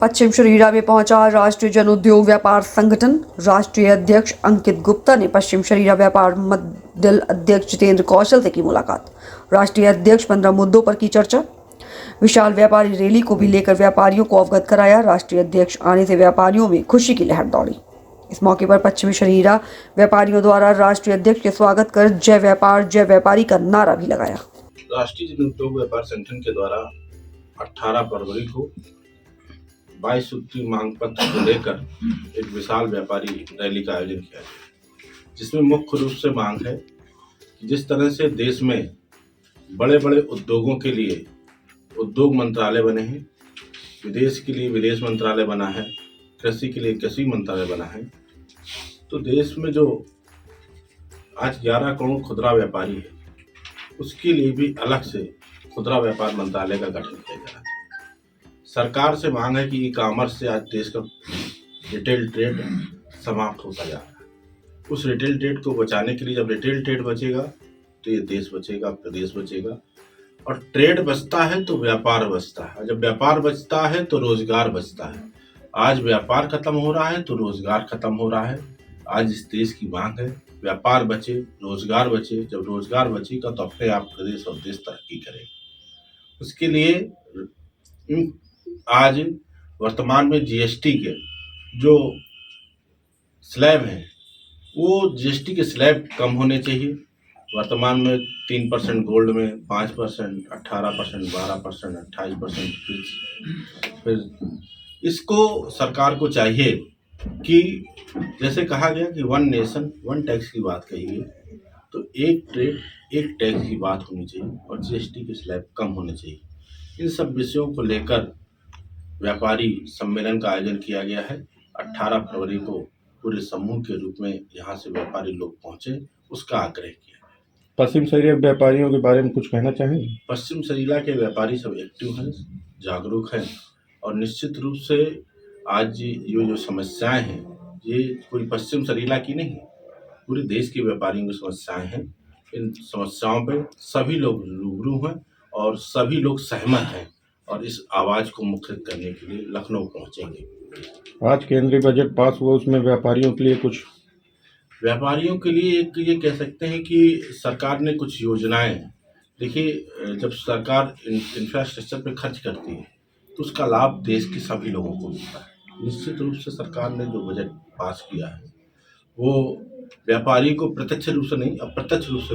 पश्चिम शरीरा में पहुंचा राष्ट्रीय जन उद्योग व्यापार संगठन। राष्ट्रीय अध्यक्ष अंकित गुप्ता ने पश्चिम शरीरा व्यापार मंडल अध्यक्ष जितेंद्र कौशल से की मुलाकात। राष्ट्रीय अध्यक्ष 15 मुद्दों पर की चर्चा। विशाल व्यापारी रैली को भी लेकर व्यापारियों को अवगत कराया। राष्ट्रीय अध्यक्ष आने से व्यापारियों में खुशी की लहर दौड़ी। इस मौके पर पश्चिमी शरीरा व्यापारियों द्वारा राष्ट्रीय अध्यक्ष के स्वागत कर जय व्यापार जय व्यापारी का नारा भी लगाया। राष्ट्रीय जन उद्योग व्यापार संगठन के द्वारा 18 फरवरी को 22 सूत्री मांग पत्र को लेकर एक विशाल व्यापारी रैली का आयोजन किया गया, जिसमें मुख्य रूप से मांग है कि जिस तरह से देश में बड़े बड़े उद्योगों के लिए उद्योग मंत्रालय बने हैं, विदेश के लिए विदेश मंत्रालय बना है, कृषि के लिए कृषि मंत्रालय बना है, तो देश में जो आज 11 करोड़ खुदरा व्यापारी है, उसके लिए भी अलग से खुदरा व्यापार मंत्रालय का गठन किया जा रहा है। सरकार से मांग है कि ई कॉमर्स से आज देश का रिटेल ट्रेड समाप्त होता जा रहा है। उस रिटेल ट्रेड को बचाने के लिए जब रिटेल ट्रेड बचेगा तो ये देश बचेगा, प्रदेश बचेगा, और ट्रेड बचता है तो व्यापार बचता है, जब व्यापार बचता है तो रोजगार बचता है। आज व्यापार खत्म हो रहा है तो रोजगार खत्म हो रहा है। आज इस देश की मांग है व्यापार बचे, रोजगार बचे। जब रोजगार बचेगा तो अपने आप प्रदेश और देश तरक्की करेगा। उसके लिए आज वर्तमान में जीएसटी के जो स्लैब हैं, वो जीएसटी के स्लैब कम होने चाहिए। वर्तमान में 3% गोल्ड में, 5%, 18%, 12%, 28%। फिर इसको सरकार को चाहिए कि जैसे कहा गया कि 1 नेशन 1 टैक्स की बात कही गई, तो एक ट्रेड एक टैक्स की बात होनी चाहिए और जीएसटी के स्लैब कम होने चाहिए। इन सब विषयों को लेकर व्यापारी सम्मेलन का आयोजन किया गया है। 18 फरवरी को पूरे समूह के रूप में यहाँ से व्यापारी लोग पहुंचे, उसका आग्रह किया। पश्चिम शरीरा व्यापारियों के बारे में कुछ कहना चाहेंगे? पश्चिम शरीरा के व्यापारी सब एक्टिव हैं, जागरूक हैं, और निश्चित रूप से आज ये जो समस्याएं हैं, ये कोई पश्चिम शरीरा की नहीं, पूरे देश के व्यापारियों की समस्याएं हैं। इन समस्याओं पे सभी लोग रूबरू हैं और सभी लोग सहमत हैं, और इस आवाज को मुखरित करने के लिए लखनऊ पहुंचेंगे। आज केंद्रीय बजट पास हुआ, उसमें व्यापारियों के लिए एक ये कह सकते हैं कि सरकार ने कुछ योजनाएं, देखिए, जब सरकार इंफ्रास्ट्रक्चर पे खर्च करती है तो उसका लाभ देश के सभी लोगों को मिलता है। निश्चित रूप से सरकार ने जो बजट पास किया है वो व्यापारी को प्रत्यक्ष रूप से नहीं, अप्रत्यक्ष रूप से